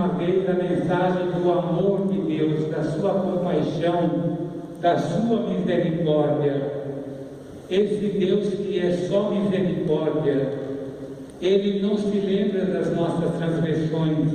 uma vez a mensagem do amor de Deus, da sua compaixão, da sua misericórdia. Esse Deus que é só misericórdia, Ele não se lembra das nossas transgressões,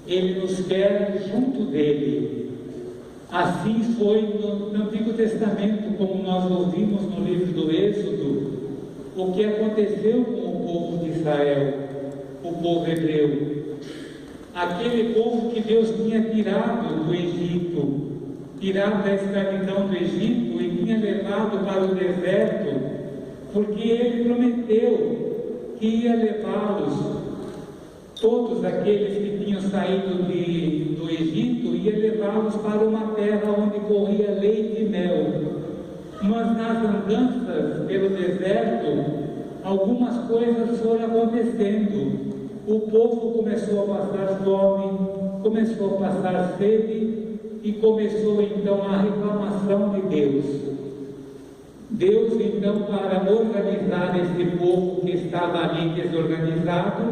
Ele nos quer junto dEle. Assim foi no Antigo Testamento, como nós ouvimos no livro do Êxodo, o que aconteceu com o povo de Israel, o povo hebreu. Aquele povo que Deus tinha tirado do Egito, tirado da escravidão do Egito e tinha levado para o deserto, porque Ele prometeu que ia levá-los, todos aqueles que tinham saído do Egito, ia levá-los para uma terra onde corria leite e mel. Mas nas andanças pelo deserto, algumas coisas foram acontecendo. O povo começou a passar fome, começou a passar sede e começou então a reclamação de Deus. Deus então, para organizar esse povo que estava ali desorganizado,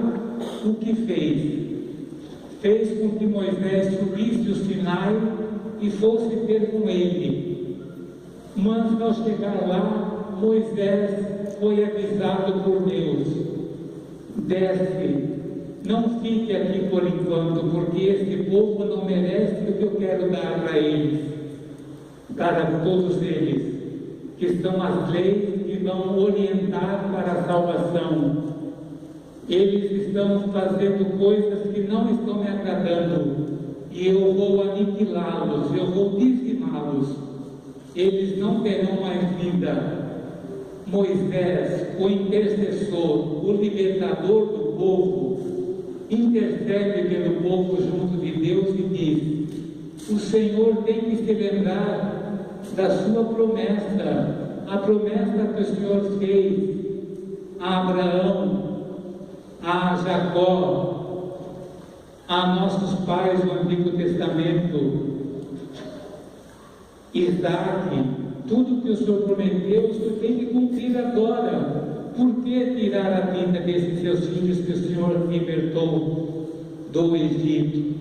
o que fez? Fez com que Moisés subisse o Sinai e fosse ter com ele. Mas ao chegar lá, Moisés foi avisado por Deus: desce, não fique aqui por enquanto, porque este povo não merece o que eu quero dar para eles, para todos eles, que são as leis que vão orientar para a salvação. Eles estão fazendo coisas que não estão me agradando, e eu vou aniquilá-los, eu vou dizimá-los. Eles não terão mais vida. Moisés, o intercessor, o libertador do povo, intercede pelo povo junto de Deus e diz: o Senhor tem que se lembrar da sua promessa, a promessa que o Senhor fez a Abraão, a Jacó, a nossos pais no Antigo Testamento, Isaac. Tudo que o Senhor prometeu, o Senhor tem que cumprir agora. Por que tirar a vida desses seus filhos que o Senhor libertou do Egito?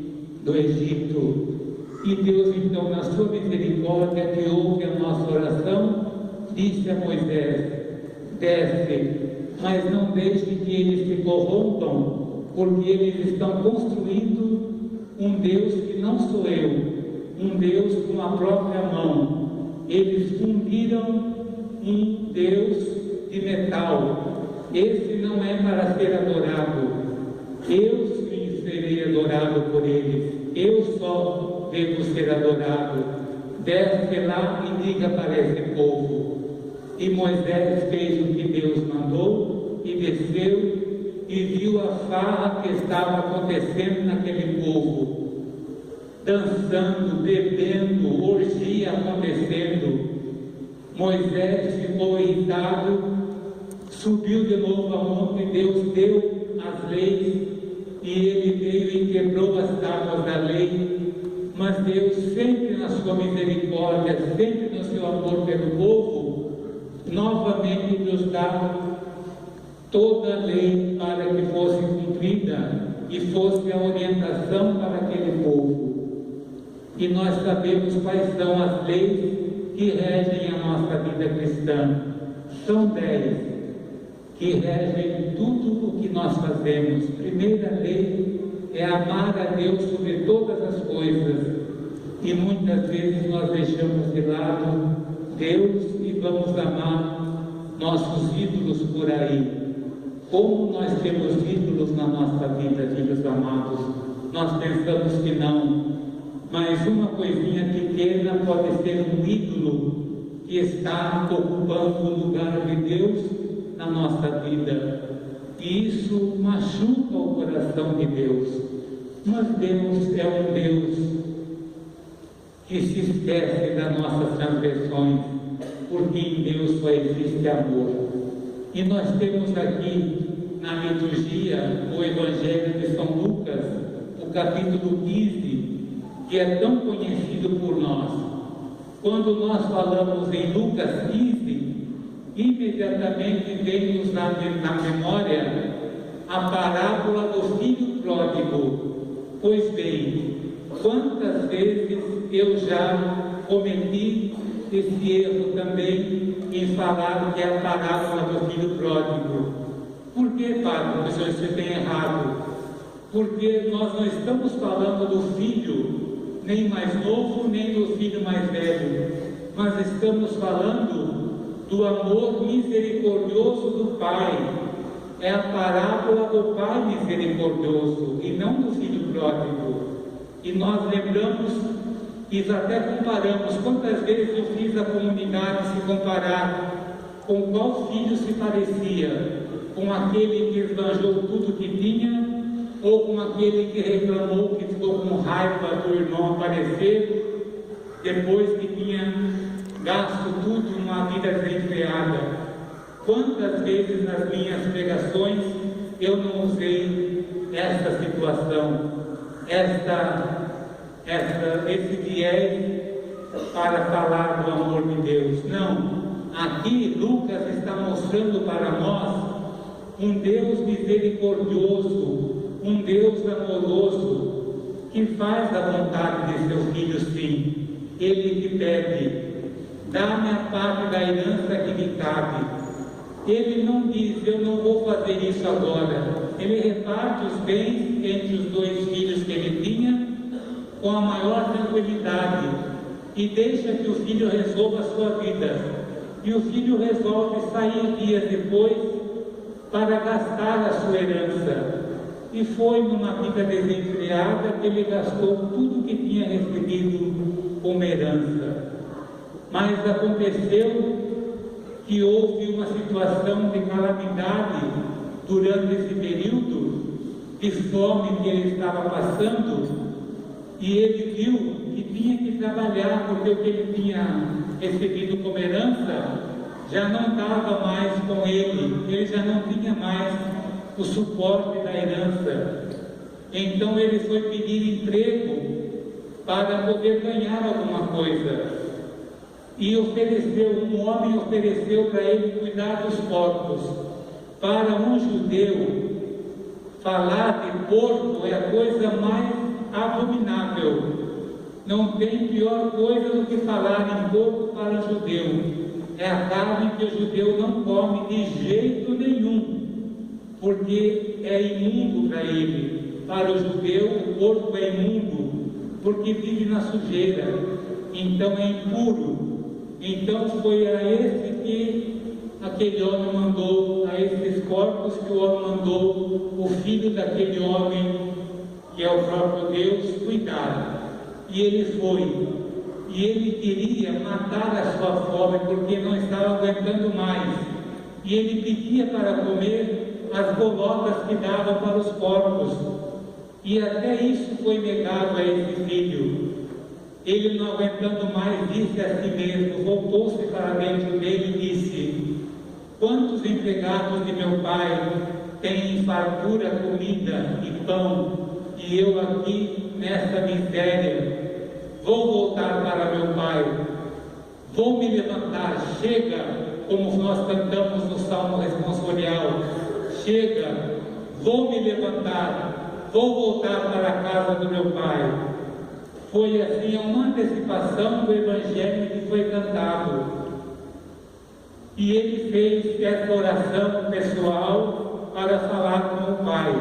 E Deus, então, na sua misericórdia, que ouve a nossa oração, disse a Moisés: desce, mas não deixe que eles se corrompam, porque eles estão construindo um Deus que não sou eu, um Deus com a própria mão. Eles fundiram um Deus de metal. Esse não é para ser adorado. Eu serei adorado por eles. Eu só devo ser adorado. Desce lá e diga para esse povo. E Moisés fez o que Deus mandou e desceu e viu a farra que estava acontecendo naquele povo. Dançando, bebendo, orgia acontecendo. Moisés ficou irritado, subiu de novo ao monte, Deus deu as leis e ele veio e quebrou as tábuas da lei. Mas Deus, sempre na sua misericórdia, sempre no seu amor pelo povo, novamente nos dá toda a lei para que fosse cumprida e fosse a orientação para aquele povo. E nós sabemos quais são as leis que regem a nossa vida cristã. São 10 que regem tudo o que nós fazemos. Primeira lei é amar a Deus sobre todas as coisas. E muitas vezes nós deixamos de lado Deus e vamos amar nossos ídolos por aí. Como nós temos ídolos na nossa vida, filhos amados? Nós pensamos que não. Mas uma coisinha pequena pode ser um ídolo que está ocupando o lugar de Deus na nossa vida. E isso machuca o coração de Deus. Mas Deus é um Deus que se esquece das nossas transgressões, porque em Deus só existe amor. E nós temos aqui na liturgia o Evangelho de São Lucas, o capítulo 15, que é tão conhecido por nós. Quando nós falamos em Lucas 15, imediatamente vem-nos na memória a parábola do filho pródigo. Pois bem, quantas vezes eu já cometi esse erro também em falar que é a parábola do filho pródigo. Por que, padre, o senhor se tem errado? Porque nós não estamos falando do filho nem mais novo, nem do filho mais velho, mas estamos falando do amor misericordioso do Pai. É a parábola do Pai misericordioso e não do filho pródigo. E nós lembramos e até comparamos quantas vezes eu fiz a comunidade se comparar com qual filho se parecia, com aquele que esbanjou tudo que tinha, ou com aquele que reclamou, que ficou com raiva do irmão aparecer, depois que tinha gasto tudo numa vida desenfreada. Quantas vezes nas minhas pregações eu não usei essa situação, esse viés para falar do amor de Deus? Não. Aqui Lucas está mostrando para nós um Deus misericordioso, um Deus amoroso, que faz a vontade de seu filho, sim. Ele que pede, dá-me a parte da herança que me cabe. Ele não diz, eu não vou fazer isso agora. Ele reparte os bens entre os dois filhos que ele tinha com a maior tranquilidade e deixa que o filho resolva a sua vida. E o filho resolve sair dias depois para gastar a sua herança. E foi numa vida desenfreada que ele gastou tudo que tinha recebido como herança. Mas aconteceu que houve uma situação de calamidade durante esse período de fome que ele estava passando, e ele viu que tinha que trabalhar, porque o que ele tinha recebido como herança já não estava mais com ele já não tinha mais o suporte da herança. Então ele foi pedir emprego para poder ganhar alguma coisa. E um homem ofereceu para ele cuidar dos porcos. Para um judeu, falar de porco é a coisa mais abominável. Não tem pior coisa do que falar em porco para o judeu. É a carne que o judeu não come de jeito nenhum, porque é imundo para ele. Para o judeu, o porco é imundo, porque vive na sujeira, então é impuro. Então foi a esse que aquele homem mandou, a esses corpos que o homem mandou o filho daquele homem, que é o próprio Deus, cuidar. E ele foi, e ele queria matar a sua fome, porque não estava aguentando mais. E ele pedia para comer as bolotas que davam para os porcos. E até isso foi negado a esse filho. Ele, não aguentando mais, disse a si mesmo, voltou-se para dentro dele e disse: quantos empregados de meu pai têm em fartura comida e pão, e eu aqui nesta miséria? Vou voltar para meu pai, vou me levantar, chega, como nós cantamos no Salmo responsorial, chega, vou me levantar, vou voltar para a casa do meu pai. Foi assim uma antecipação do Evangelho que foi cantado. E ele fez essa oração pessoal para falar com o Pai.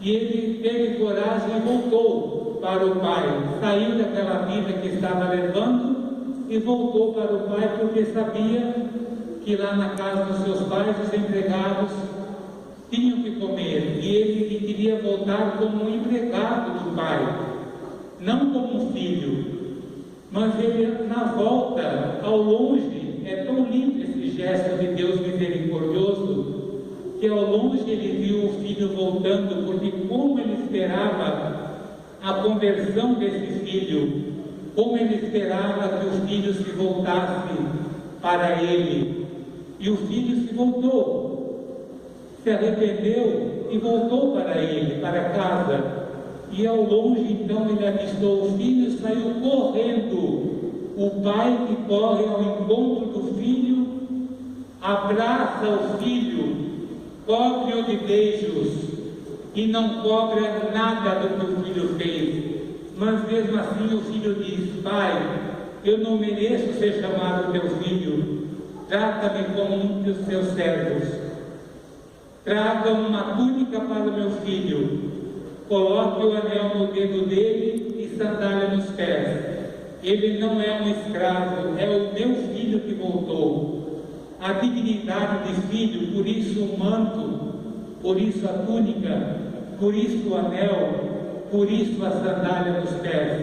E ele teve coragem e voltou para o Pai. Saiu daquela vida que estava levando e voltou para o Pai, porque sabia que lá na casa dos seus pais os empregados tinham que comer. E ele queria voltar como um empregado do Pai, não como um filho. Mas ele, na volta, ao longe, é tão lindo esse gesto de Deus misericordioso, que ao longe ele viu o filho voltando, porque como ele esperava a conversão desse filho, como ele esperava que o filho se voltasse para ele. E o filho se voltou, se arrependeu e voltou para ele, para casa. E ao longe, então, ele avistou o filho, saiu correndo. O pai que corre ao encontro do filho, abraça o filho, cobre-o de beijos, e não cobra nada do que o filho fez. Mas mesmo assim o filho diz: Pai, eu não mereço ser chamado teu filho, trata-me como um dos teus servos. Traga uma túnica para o meu filho, coloque o anel no dedo dele e sandália nos pés. Ele não é um escravo, é o meu filho que voltou. A dignidade de filho, por isso o manto, por isso a túnica, por isso o anel, por isso a sandália nos pés.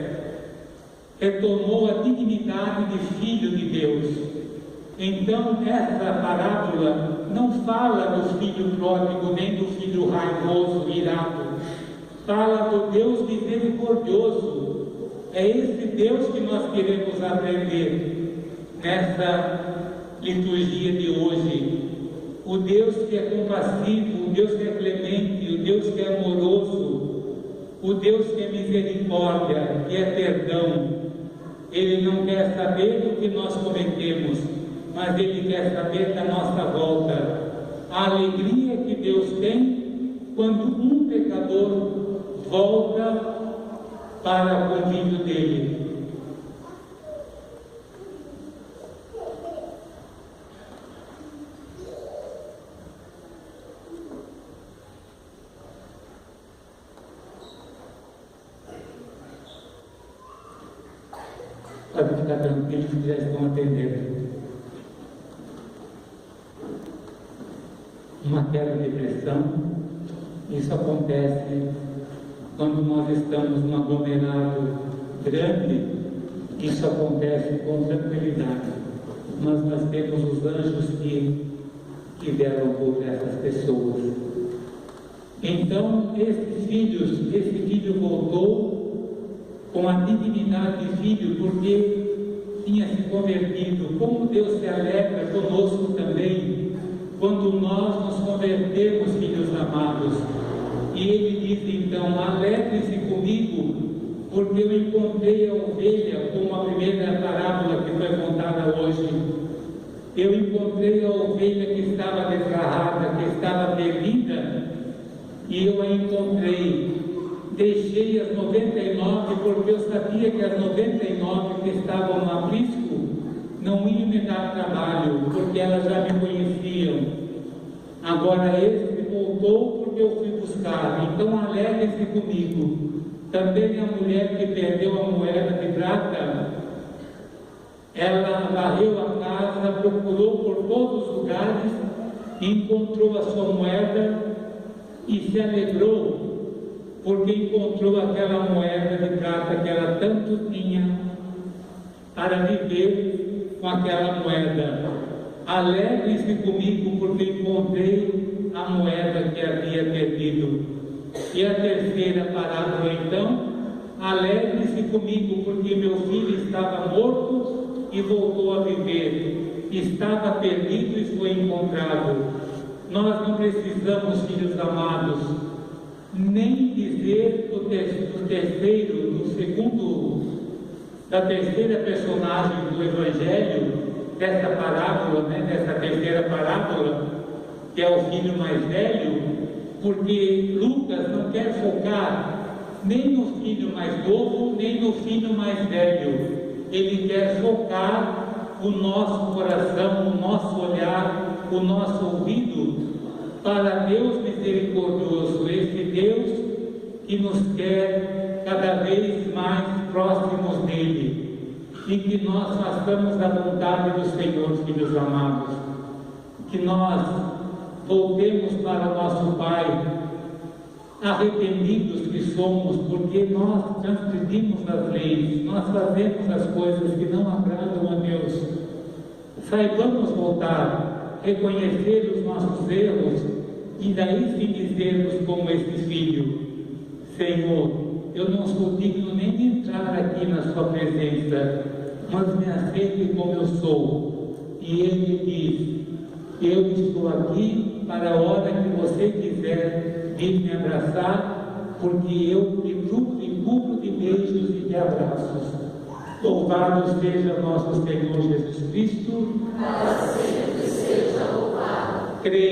Retomou a dignidade de filho de Deus. Então, essa parábola não fala do filho pródigo, nem do filho raivoso, irado. Fala do Deus misericordioso. É esse Deus que nós queremos aprender nessa liturgia de hoje. O Deus que é compassivo, o Deus que é clemente, o Deus que é amoroso, o Deus que é misericórdia, que é perdão. Ele não quer saber do que nós cometemos, mas Ele quer saber da nossa volta. A alegria que Deus tem quando um pecador volta para o convívio dele. Pode ficar tranquilo que já estão atendendo. Uma queda de pressão, isso acontece quando nós estamos num aglomerado grande. Isso acontece com tranquilidade, mas nós temos os anjos que velam por essas pessoas. Então, esse filho voltou com a dignidade de filho, porque tinha se convertido. Como Deus se alegra conosco também, quando nós nos convertemos, filhos amados. E Ele diz então: alegre-se comigo, porque eu encontrei a ovelha, como a primeira parábola que foi contada hoje. Eu encontrei a ovelha que estava desgarrada, que estava perdida, e eu a encontrei. Deixei as 99, porque eu sabia que as 99 que estavam no aprisco não iam me dar trabalho, porque elas já me conheciam. Agora esse voltou porque eu fui buscar. Então alegre-se comigo. Também a mulher que perdeu a moeda de prata, ela varreu a casa, procurou por todos os lugares, encontrou a sua moeda e se alegrou, porque encontrou aquela moeda de prata que ela tanto tinha para viver com aquela moeda. Alegre-se comigo, porque encontrei a moeda que havia perdido. E a terceira parábola então: alegre-se comigo, porque meu filho estava morto e voltou a viver, estava perdido e foi encontrado. Nós não precisamos, filhos amados, nem dizer da terceira personagem do Evangelho, dessa parábola, dessa terceira parábola, que é o filho mais velho, porque Lucas não quer focar nem no filho mais novo, nem no filho mais velho. Ele quer focar o nosso coração, o nosso olhar, o nosso ouvido para Deus misericordioso, esse Deus que nos quer cada vez mais próximos dele, e que nós façamos a vontade do Senhor, filhos amados, que nós voltemos para o nosso Pai, arrependidos que somos, porque nós transgredimos as leis, nós fazemos as coisas que não agradam a Deus. Saibamos voltar, reconhecer os nossos erros, e daí sim dizermos como este filho: Senhor, eu não sou digno nem de entrar aqui na sua presença, mas me aceite como eu sou. E Ele diz: eu estou aqui para a hora que você quiser vir me abraçar, porque eu me cubro de beijos e de abraços. Louvado seja nosso Senhor Jesus Cristo. Para sempre seja louvado. Creio